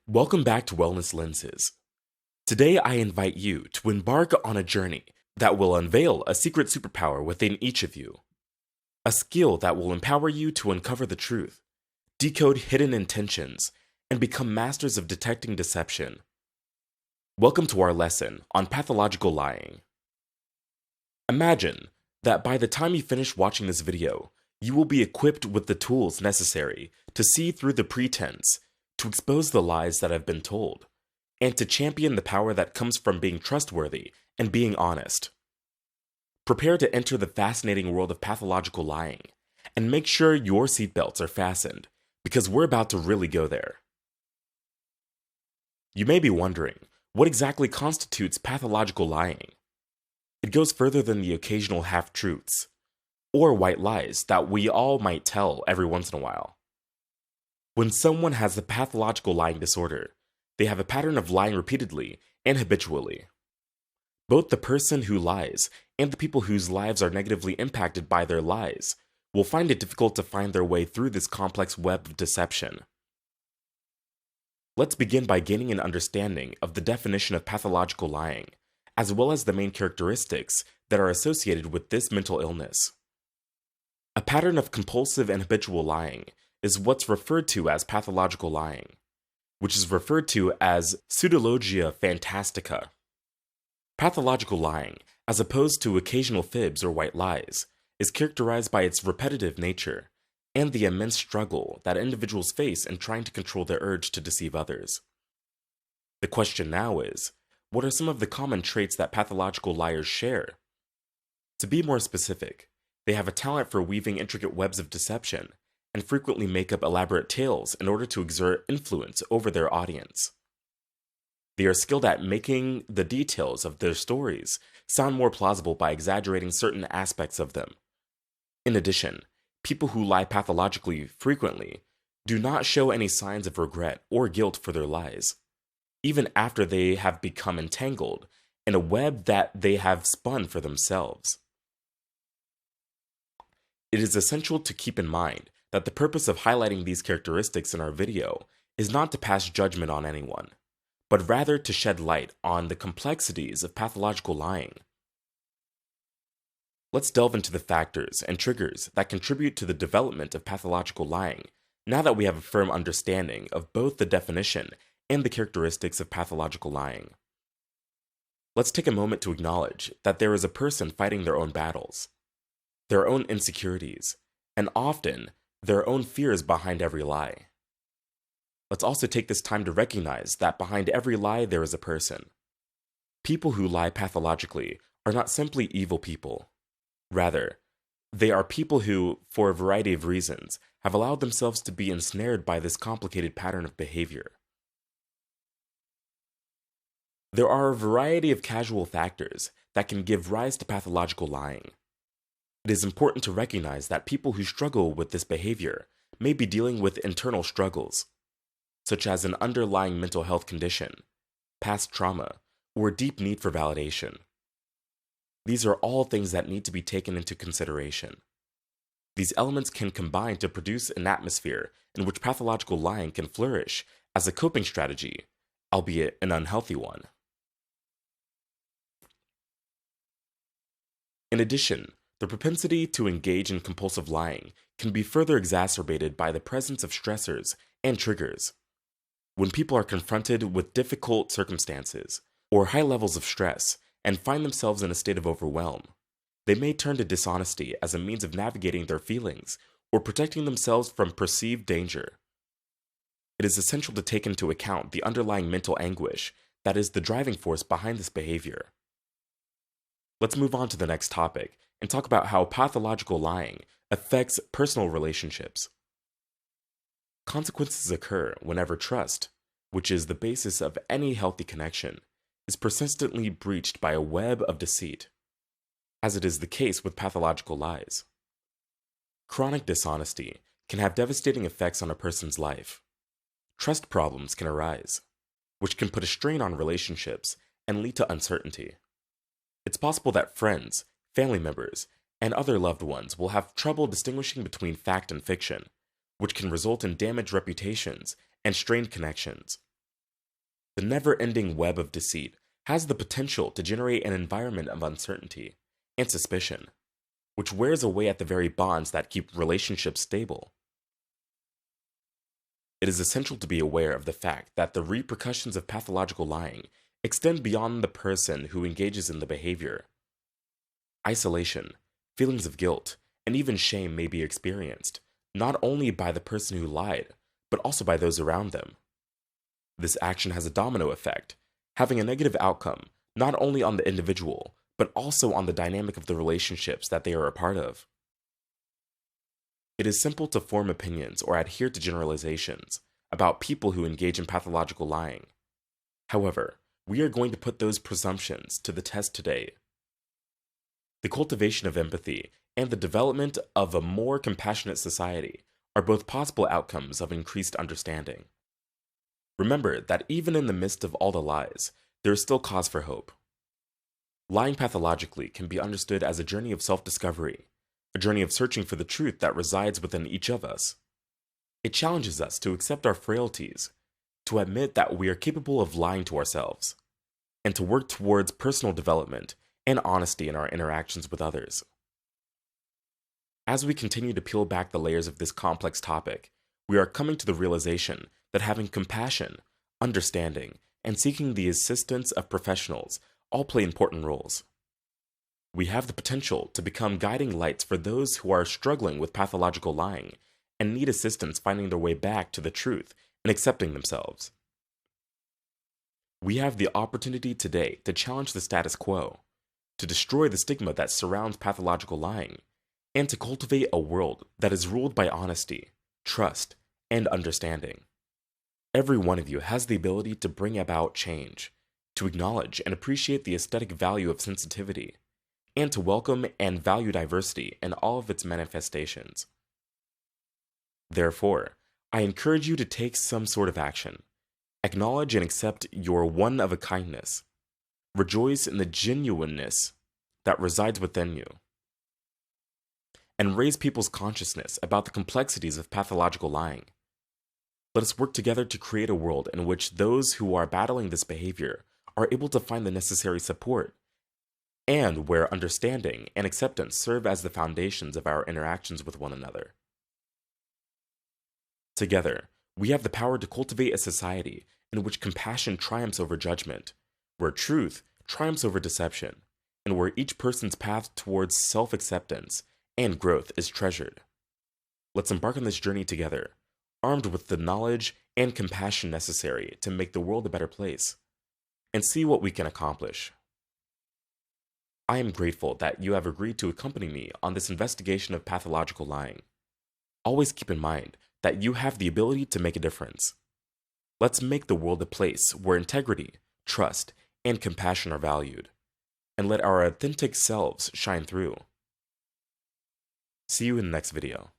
Welcome back to Wellness Lenses. Today, I invite you to embark on a journey that will unveil a secret superpower within each of you. A skill that will empower you to uncover the truth, decode hidden intentions, and become masters of detecting deception. Welcome to our lesson on pathological lying. Imagine that by the time you finish watching this video, you will be equipped with the tools necessary to see through the pretense, to expose the lies that have been told, and to champion the power that comes from being trustworthy and being honest. Prepare to enter the fascinating world of pathological lying, and make sure your seatbelts are fastened, because we're about to really go there. You may be wondering, what exactly constitutes pathological lying? It goes further than the occasional half-truths, or white lies that we all might tell every once in a while. When someone has the pathological lying disorder, they have a pattern of lying repeatedly and habitually. Both the person who lies and the people whose lives are negatively impacted by their lies will find it difficult to find their way through this complex web of deception. Let's begin by gaining an understanding of the definition of pathological lying, as well as the main characteristics that are associated with this mental illness. A pattern of compulsive and habitual lying is what's referred to as pathological lying, which is referred to as pseudologia fantastica. Pathological lying, as opposed to occasional fibs or white lies, is characterized by its repetitive nature and the immense struggle that individuals face in trying to control their urge to deceive others. The question now is, what are some of the common traits that pathological liars share? To be more specific, they have a talent for weaving intricate webs of deception and frequently make up elaborate tales in order to exert influence over their audience. They are skilled at making the details of their stories sound more plausible by exaggerating certain aspects of them. In addition, people who lie pathologically frequently do not show any signs of regret or guilt for their lies, even after they have become entangled in a web that they have spun for themselves. It is essential to keep in mind that the purpose of highlighting these characteristics in our video is not to pass judgment on anyone, but rather to shed light on the complexities of pathological lying. Let's delve into the factors and triggers that contribute to the development of pathological lying now that we have a firm understanding of both the definition and the characteristics of pathological lying. Let's take a moment to acknowledge that there is a person fighting their own battles, their own insecurities, and often their own fears behind every lie. Let's also take this time to recognize that behind every lie there is a person. People who lie pathologically are not simply evil people. Rather, they are people who, for a variety of reasons, have allowed themselves to be ensnared by this complicated pattern of behavior. There are a variety of causal factors that can give rise to pathological lying. It is important to recognize that people who struggle with this behavior may be dealing with internal struggles, such as an underlying mental health condition, past trauma, or a deep need for validation. These are all things that need to be taken into consideration. These elements can combine to produce an atmosphere in which pathological lying can flourish as a coping strategy, albeit an unhealthy one. In addition, the propensity to engage in compulsive lying can be further exacerbated by the presence of stressors and triggers. When people are confronted with difficult circumstances or high levels of stress and find themselves in a state of overwhelm, they may turn to dishonesty as a means of navigating their feelings or protecting themselves from perceived danger. It is essential to take into account the underlying mental anguish that is the driving force behind this behavior. Let's move on to the next topic and talk about how pathological lying affects personal relationships. Consequences occur whenever trust, which is the basis of any healthy connection, is persistently breached by a web of deceit, as it is the case with pathological lies. Chronic dishonesty can have devastating effects on a person's life. Trust problems can arise, which can put a strain on relationships and lead to uncertainty. It's possible that friends, family members, and other loved ones will have trouble distinguishing between fact and fiction, which can result in damaged reputations and strained connections. The never-ending web of deceit has the potential to generate an environment of uncertainty and suspicion, which wears away at the very bonds that keep relationships stable. It is essential to be aware of the fact that the repercussions of pathological lying extend beyond the person who engages in the behavior. Isolation, feelings of guilt, and even shame may be experienced, not only by the person who lied, but also by those around them. This action has a domino effect, having a negative outcome not only on the individual, but also on the dynamic of the relationships that they are a part of. It is simple to form opinions or adhere to generalizations about people who engage in pathological lying. However, we are going to put those presumptions to the test today. The cultivation of empathy and the development of a more compassionate society are both possible outcomes of increased understanding. Remember that even in the midst of all the lies, there is still cause for hope. Lying pathologically can be understood as a journey of self-discovery, a journey of searching for the truth that resides within each of us. It challenges us to accept our frailties, to admit that we are capable of lying to ourselves, and to work towards personal development and honesty in our interactions with others. As we continue to peel back the layers of this complex topic, we are coming to the realization that having compassion, understanding, and seeking the assistance of professionals all play important roles. We have the potential to become guiding lights for those who are struggling with pathological lying and need assistance finding their way back to the truth and accepting themselves. We have the opportunity today to challenge the status quo, to destroy the stigma that surrounds pathological lying, and to cultivate a world that is ruled by honesty, trust, and understanding. Every one of you has the ability to bring about change, to acknowledge and appreciate the aesthetic value of sensitivity, and to welcome and value diversity in all of its manifestations. Therefore, I encourage you to take some sort of action. Acknowledge and accept your one-of-a-kindness. Rejoice in the genuineness that resides within you. And raise people's consciousness about the complexities of pathological lying. Let us work together to create a world in which those who are battling this behavior are able to find the necessary support, and where understanding and acceptance serve as the foundations of our interactions with one another. Together, we have the power to cultivate a society in which compassion triumphs over judgment, where truth triumphs over deception, and where each person's path towards self-acceptance and growth is treasured. Let's embark on this journey together, armed with the knowledge and compassion necessary to make the world a better place, and see what we can accomplish. I am grateful that you have agreed to accompany me on this investigation of pathological lying. Always keep in mind that you have the ability to make a difference. Let's make the world a place where integrity, trust, and compassion are valued, and let our authentic selves shine through. See you in the next video.